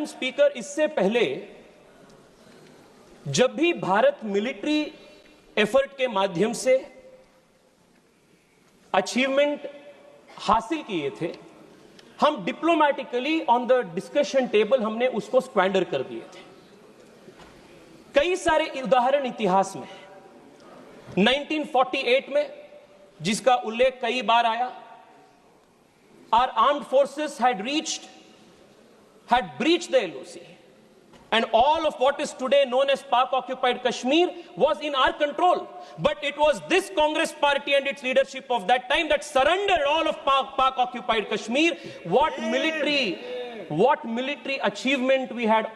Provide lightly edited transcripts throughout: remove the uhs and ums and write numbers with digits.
Speaker, इससे पहले जब भी भारत मिलिट्री एफर्ट के माध्यम से अचीवमेंट हासिल किए थे, हम diplomatically on the discussion table हमने उसको स्क्वैंडर कर दिए थे। कई सारे उदाहरण इतिहास में, 1948 में जिसका उल्लेख कई बार आया, our armed forces had breached the LOC, and all of what is today known as Pak-occupied Kashmir was in our control. But it was this Congress party and its leadership of that time that surrendered all of Pak-occupied Kashmir. What military achievement we had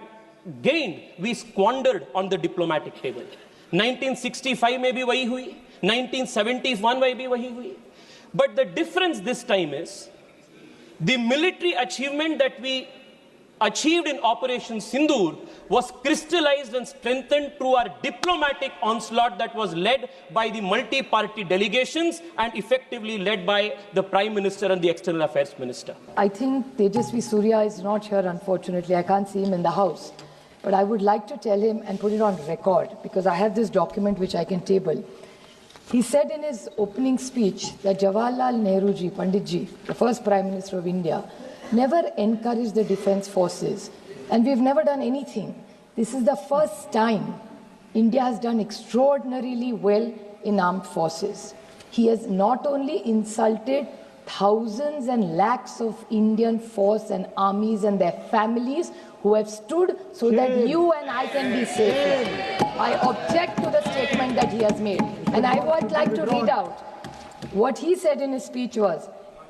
gained, we squandered on the diplomatic table. 1965 में भी वही हुई, 1971 में भी वही हुई. But the difference this time is the military achievement that we achieved in Operation Sindoor was crystallized and strengthened through our diplomatic onslaught that was led by the multi-party delegations and effectively led by the Prime Minister and the External Affairs Minister. I think Tejasvi Surya is not here, unfortunately. I can't see him in the House. But I would like to tell him and put it on record, because I have this document which I can table. He said in his opening speech that Jawaharlal Nehru ji, Pandit ji, the first Prime Minister of India, never encouraged the defense forces, and we've never done anything. This is the first time India has done extraordinarily well in armed forces. He has not only insulted thousands and lakhs of Indian force and armies and their families who have stood so that you and I can be safe. I object to the statement that he has made, and I would like to read out what he said in his speech was,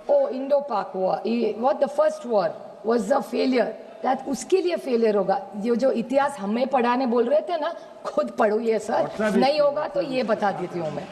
oh, Indo-Pak war, what the first war was a failure. That उसके लिए failure होगा. जो इतिहास हमें पढ़ाने बोल रहे थे ना, खुद पढ़ो ये सर. नहीं होगा तो ये बता देती हूँ मैं.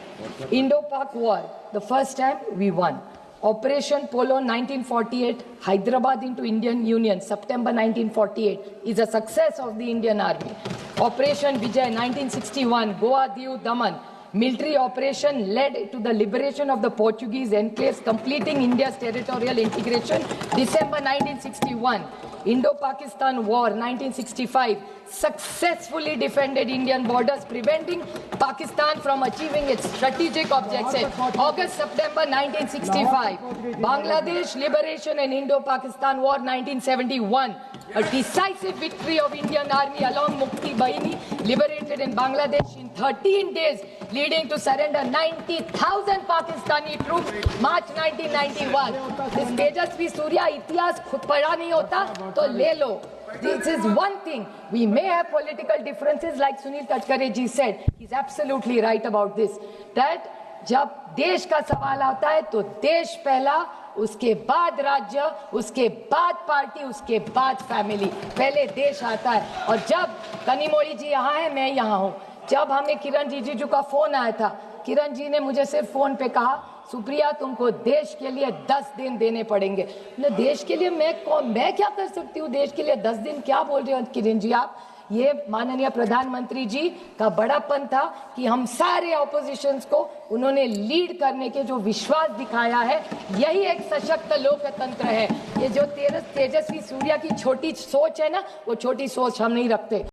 Indo-Pak war, the first time we won. Operation Polo 1948, Hyderabad into Indian Union, September 1948, is a success of the Indian Army. Operation Vijay 1961, Goa, Diu, Daman, military operation led to the liberation of the Portuguese enclaves, completing India's territorial integration, December 1961. Indo-Pakistan War 1965 successfully defended Indian borders, preventing Pakistan from achieving its strategic objectives. August-September 1965, Bangladesh liberation and Indo-Pakistan War 1971. A decisive victory of Indian Army along Mukti Bahini liberated in Bangladesh in 13 days, leading to surrender 90,000 Pakistani troops, March 1991. This Tejasvi Surya इतिहास खुद पढ़ा नहीं होता तो ले लो. This is one thing. We may have political differences, like Sunil Tadkare ji said. He's absolutely right about this. That जब देश का सवाल आता है तो देश पहला, उसके बाद राज्य, उसके बाद पार्टी, उसके बाद फैमिली. पहले देश आता है. और जब कनिमोळी जी यहाँ है, मैं यहाँ हूँ. जब हमें किरण रिजिजू का फोन आया था, किरण जी ने मुझे सिर्फ फोन पे कहा, सुप्रिया तुमको देश के लिए 10 दिन देने पड़ेंगे. देश के लिए मैं क्या कर सकती हूँ? देश के लिए 10 दिन क्या बोल रहे हो किरण जी आप? ये माननीय प्रधानमंत्री जी का बड़ापन था कि हम सारे ऑपोजिशंस को उन्होंने लीड करने के जो विश्वास दिखाया है, यही एक सशक्त लोकतंत्र है. ये जो तेजस्वी सूर्या की छोटी सोच है ना, वो छोटी सोच हम नहीं रखते.